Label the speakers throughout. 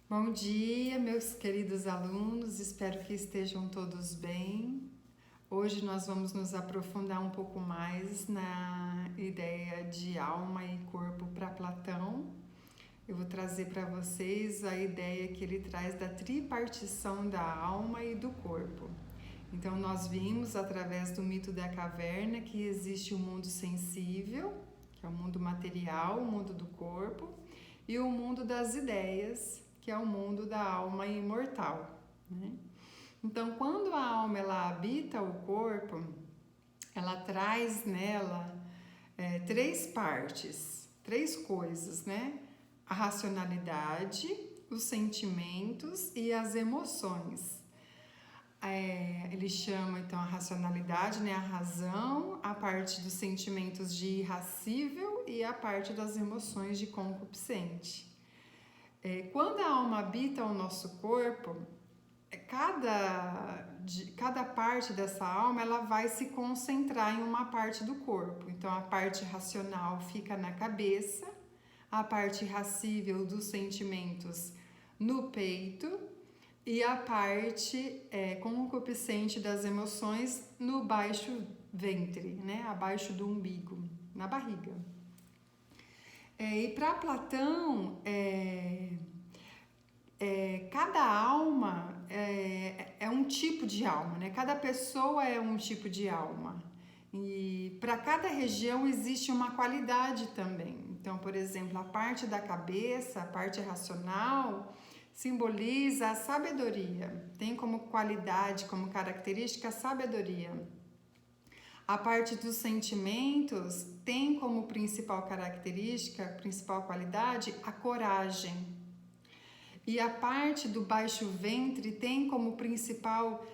Speaker 1: Bom dia, meus queridos alunos, espero que estejam todos bem. Hoje nós vamos nos aprofundar um pouco mais na ideia de alma e corpo para Platão. Eu vou trazer para vocês a ideia que ele traz da tripartição da alma e do corpo. Então, nós vimos através do mito da caverna que existe o mundo sensível, que é o mundo material, o mundo do corpo, e o mundo das ideias, que é o mundo da alma imortal, né? Então, quando a alma ela habita o corpo, ela traz nela três partes, três coisas, né? A racionalidade, os sentimentos e as emoções. Ele chama então a racionalidade, né, a razão, a parte dos sentimentos de irascível e a parte das emoções de concupiscente. Quando a alma habita o nosso corpo, cada parte dessa alma ela vai se concentrar em uma parte do corpo. Então a parte racional fica na cabeça, a parte irascível dos sentimentos no peito e a parte concupiscente das emoções no baixo ventre, né? Abaixo do umbigo, na barriga. E para Platão, cada alma é um tipo de alma, né? Cada pessoa é um tipo de alma. E para cada região existe uma qualidade também. Então, por exemplo, a parte da cabeça, a parte racional, simboliza a sabedoria. Tem como qualidade, como característica a sabedoria. A parte dos sentimentos tem como principal característica, principal qualidade, a coragem. E a parte do baixo ventre tem como principal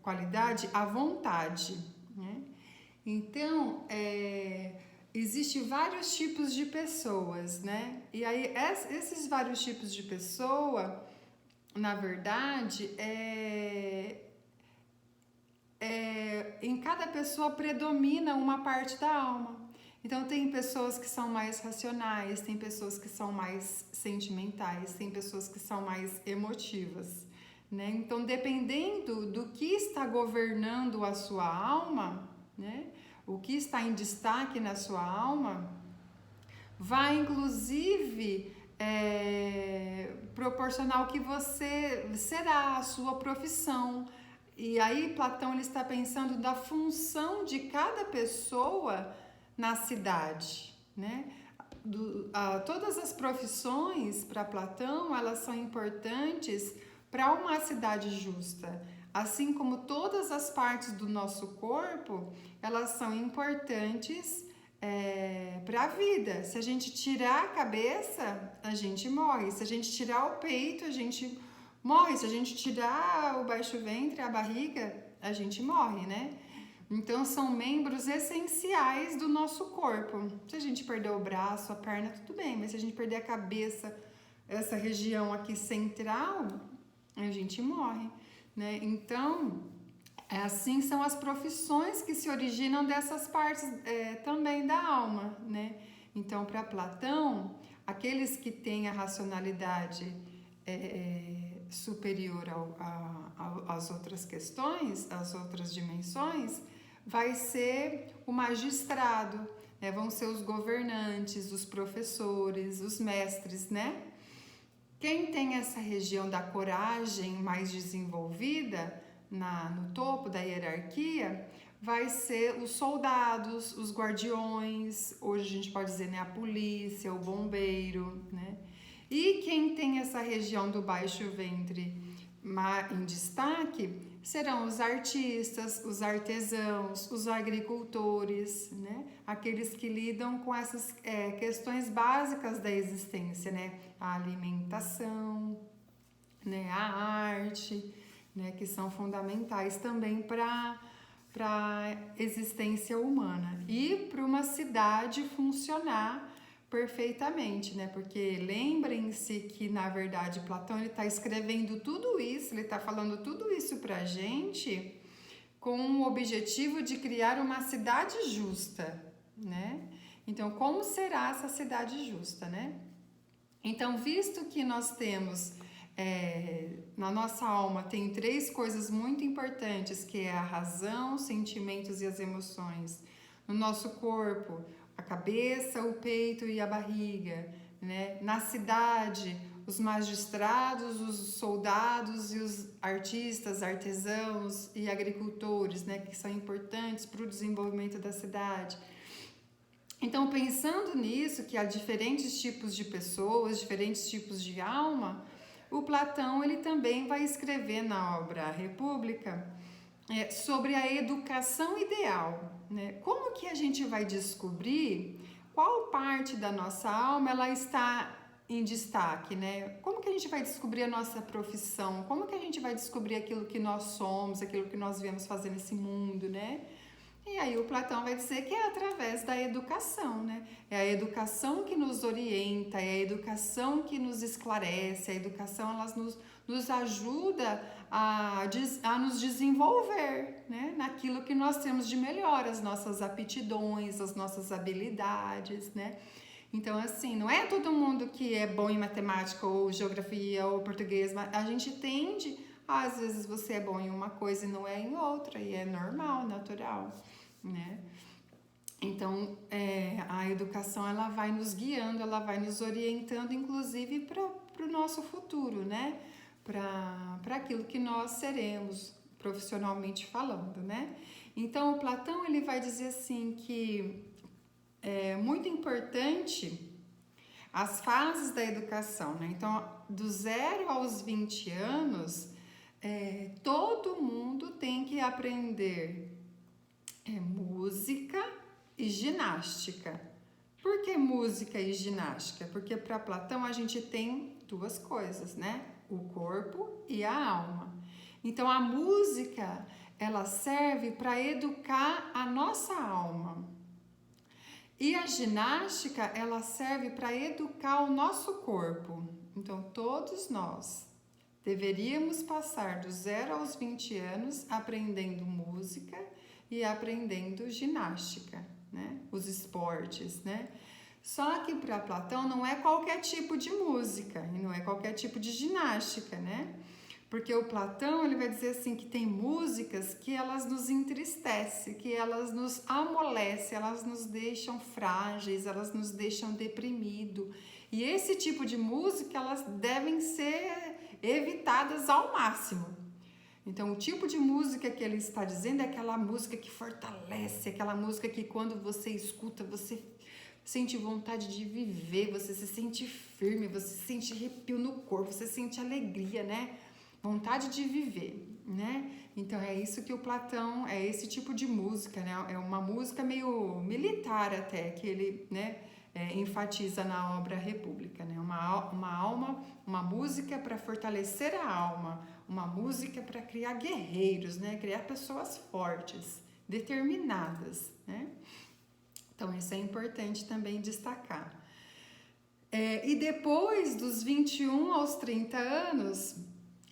Speaker 1: qualidade a vontade, né? Então, existem vários tipos de pessoas, né? E aí, esses vários tipos de pessoa, na verdade, em cada pessoa predomina uma parte da alma. Então, tem pessoas que são mais racionais, tem pessoas que são mais sentimentais, tem pessoas que são mais emotivas, né? Então, dependendo do que está governando a sua alma, né? O que está em destaque na sua alma, vai inclusive proporcionar o que você será, a sua profissão. E aí Platão ele está pensando da função de cada pessoa na cidade, né? Todas as profissões para Platão elas são importantes para uma cidade justa, assim como todas as partes do nosso corpo elas são importantes para a vida. Se a gente tirar a cabeça, a gente morre. Se a gente tirar o peito, a gente morre. Se a gente tirar o baixo ventre, a barriga, a gente morre, né? Então, são membros essenciais do nosso corpo. Se a gente perder o braço, a perna, tudo bem. Mas se a gente perder a cabeça, essa região aqui central, a gente morre, né? Então, assim são as profissões que se originam dessas partes também da alma, né? Então, para Platão, aqueles que têm a racionalidade superior às outras questões, às outras dimensões, vai ser o magistrado, né? Vão ser os governantes, os professores, os mestres, né? Quem tem essa região da coragem mais desenvolvida, no topo da hierarquia, vai ser os soldados, os guardiões, hoje a gente pode dizer, né, a polícia, o bombeiro, né? E quem tem essa região do baixo ventre em destaque serão os artistas, os artesãos, os agricultores, né? Aqueles que lidam com essas questões básicas da existência, né? A alimentação, né? A arte, né? Que são fundamentais também para a existência humana e para uma cidade funcionar perfeitamente, né? Porque lembrem-se que, na verdade, Platão está escrevendo tudo isso, ele está falando tudo isso para a gente com o objetivo de criar uma cidade justa, né? Então, como será essa cidade justa, né? Então, visto que nós temos, na nossa alma, tem 3 coisas muito importantes, que é a razão, os sentimentos e as emoções. No nosso corpo, a cabeça, o peito e a barriga, né? Na cidade, os magistrados, os soldados e os artistas, artesãos e agricultores, né? Que são importantes para o desenvolvimento da cidade. Então, pensando nisso, que há diferentes tipos de pessoas, diferentes tipos de alma, o Platão ele também vai escrever na obra A República sobre a educação ideal, né? Como que a gente vai descobrir qual parte da nossa alma ela está em destaque, né? Como que a gente vai descobrir a nossa profissão? Como que a gente vai descobrir aquilo que nós somos, aquilo que nós viemos fazer nesse mundo, né? E aí o Platão vai dizer que é através da educação, né? É a educação que nos orienta, é a educação que nos esclarece, a educação ela nos ajuda a nos desenvolver, né? Naquilo que nós temos de melhor, as nossas aptidões, as nossas habilidades, né? Então, assim, não é todo mundo que é bom em matemática ou geografia ou português, mas a gente tende, às vezes você é bom em uma coisa e não é em outra, e é normal, natural, né? Então, a educação ela vai nos guiando, ela vai nos orientando, inclusive para o nosso futuro, né? Para aquilo que nós seremos profissionalmente falando, né? Então, o Platão ele vai dizer assim que é muito importante as fases da educação, né? Então, do 0 aos 20 anos, todo mundo tem que aprender música e ginástica. Por que música e ginástica? Porque para Platão a gente tem 2 coisas, né? O corpo e a alma. Então a música, ela serve para educar a nossa alma. E a ginástica, ela serve para educar o nosso corpo. Então todos nós deveríamos passar do 0 aos 20 anos aprendendo música e aprendendo ginástica, né? Os esportes, né? Só que para Platão não é qualquer tipo de música e não é qualquer tipo de ginástica, né? Porque o Platão ele vai dizer assim que tem músicas que elas nos entristecem, que elas nos amolecem, elas nos deixam frágeis, elas nos deixam deprimidos. E esse tipo de música elas devem ser evitadas ao máximo. Então, o tipo de música que ele está dizendo é aquela música que fortalece, aquela música que quando você escuta, você sente vontade de viver, você se sente firme, você sente arrepio no corpo, você sente alegria, né? Vontade de viver, né? Então, é isso que o Platão, é esse tipo de música, né? É uma música meio militar até, que ele, né? Enfatiza na obra República, né? Uma música para fortalecer a alma, uma música para criar guerreiros, né? Criar pessoas fortes, determinadas, né? Então isso é importante também destacar. E depois dos 21 aos 30 anos,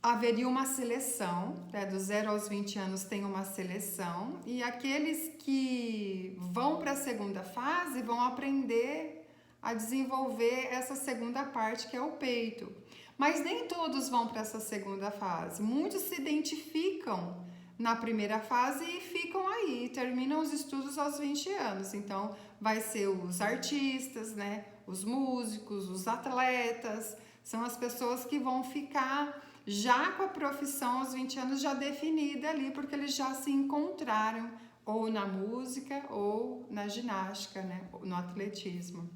Speaker 1: haveria uma seleção, né? Do 0 aos 20 anos tem uma seleção, e aqueles que vão para a segunda fase vão aprender a desenvolver essa segunda parte que é o peito. Mas nem todos vão para essa segunda fase. Muitos se identificam na primeira fase e ficam aí, terminam os estudos aos 20 anos. Então, vai ser os artistas, né? Os músicos, os atletas, são as pessoas que vão ficar já com a profissão aos 20 anos já definida ali, porque eles já se encontraram ou na música ou na ginástica, né? No atletismo.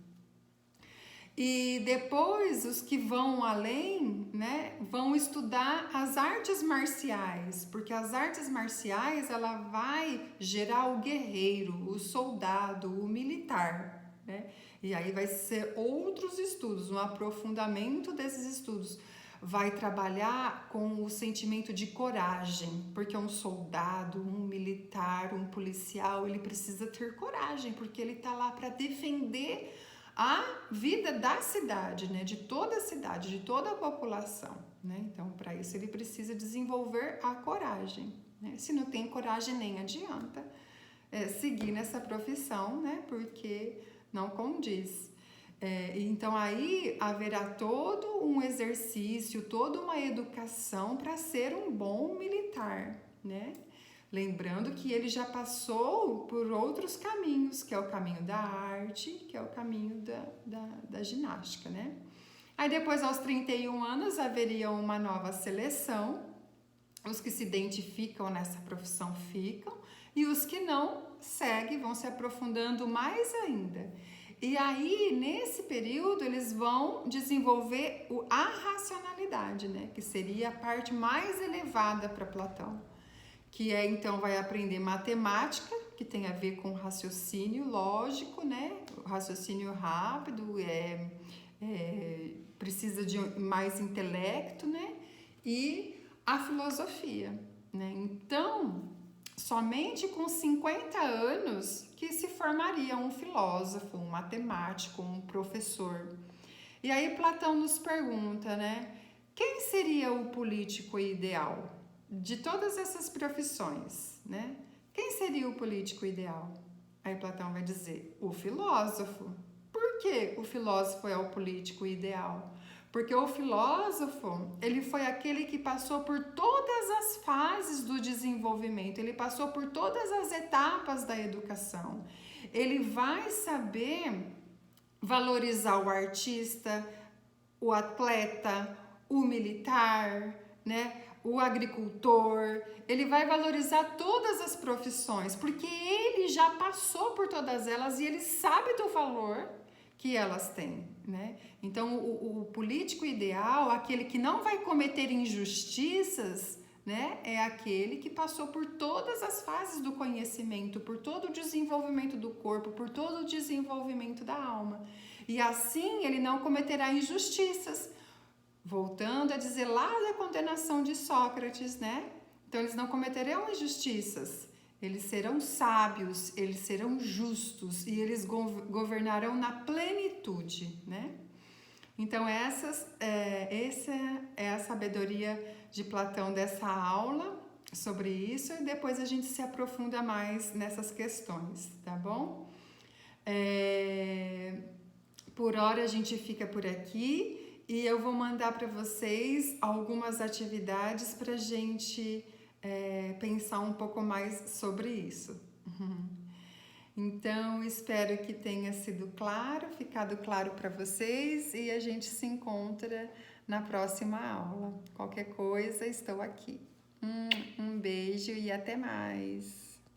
Speaker 1: E depois os que vão além, né, vão estudar as artes marciais, porque as artes marciais ela vai gerar o guerreiro, o soldado, o militar, né? E aí vai ser outros estudos, um aprofundamento desses estudos. Vai trabalhar com o sentimento de coragem, porque um soldado, um militar, um policial, ele precisa ter coragem, porque ele está lá para defender a vida da cidade, né? De toda a cidade, de toda a população, né? Então, para isso ele precisa desenvolver a coragem, né? Se não tem coragem, nem adianta seguir nessa profissão, né? Porque não condiz. Então aí haverá todo um exercício, toda uma educação para ser um bom militar, né? Lembrando que ele já passou por outros caminhos, que é o caminho da arte, que é o caminho da ginástica, né? Aí depois, aos 31 anos, haveria uma nova seleção. Os que se identificam nessa profissão ficam, e os que não seguem vão se aprofundando mais ainda. E aí, nesse período, eles vão desenvolver a racionalidade, né? Que seria a parte mais elevada para Platão. Que então vai aprender matemática, que tem a ver com raciocínio lógico, né? O raciocínio rápido, precisa de mais intelecto, né? E a filosofia, né? Então, somente com 50 anos que se formaria um filósofo, um matemático, um professor. E aí Platão nos pergunta, né? Quem seria o político ideal de todas essas profissões, né? Quem seria o político ideal? Aí Platão vai dizer, o filósofo. Por que o filósofo é o político ideal? Porque o filósofo, ele foi aquele que passou por todas as fases do desenvolvimento, ele passou por todas as etapas da educação. Ele vai saber valorizar o artista, o atleta, o militar, né? O agricultor. Ele vai valorizar todas as profissões, porque ele já passou por todas elas e ele sabe do valor que elas têm, né? Então, o político ideal, aquele que não vai cometer injustiças, né? É aquele que passou por todas as fases do conhecimento, por todo o desenvolvimento do corpo, por todo o desenvolvimento da alma. E assim ele não cometerá injustiças. Voltando a dizer lá da condenação de Sócrates, né? Então, eles não cometerão injustiças. Eles serão sábios, eles serão justos e eles governarão na plenitude, né? Então, essa é a sabedoria de Platão dessa aula sobre isso, e depois a gente se aprofunda mais nessas questões, tá bom? Por hora a gente fica por aqui e eu vou mandar para vocês algumas atividades para a gente pensar um pouco mais sobre isso. Então, espero que tenha sido claro, ficado claro para vocês, e a gente se encontra na próxima aula. Qualquer coisa, estou aqui. Um beijo e até mais!